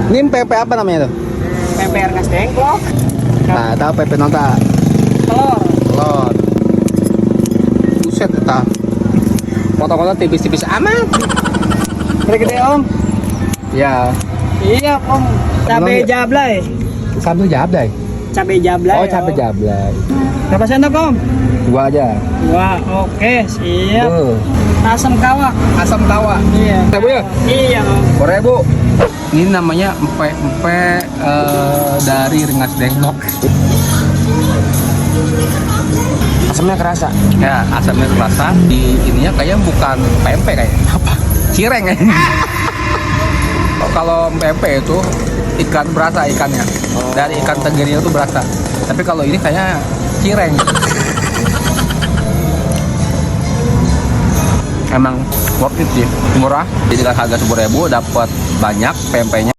Ini pempek apa namanya tuh? Pempek rengas dengklok. Nah, tahu pempek nonta. Telur. Telur. Buset eta. Potong-potong tipis-tipis amat. Gede om. Ya. Iya om. Cabai jablay. Sambal jabday. Cabai jablay. Oh, cabai jablay. Berapa sendok om? 2 aja. Wah, oke, siap. Tuh. Asam kawak. Asam tawa. Iya. 1.000 ya? Iya om. 2.000. Ini namanya empek-empek dari rengas dengklok. Asamnya kerasa. Ya, asamnya kerasa. Di ininya kayaknya bukan pempek kayaknya. Apa? Cireng ya. Kalau pempek itu ikan berasa ikannya. Dari ikan tenggirinya itu berasa. Tapi kalau ini kayaknya cireng. Emang worth it sih, murah. Jadi harga 10.000 dapat banyak pempeknya.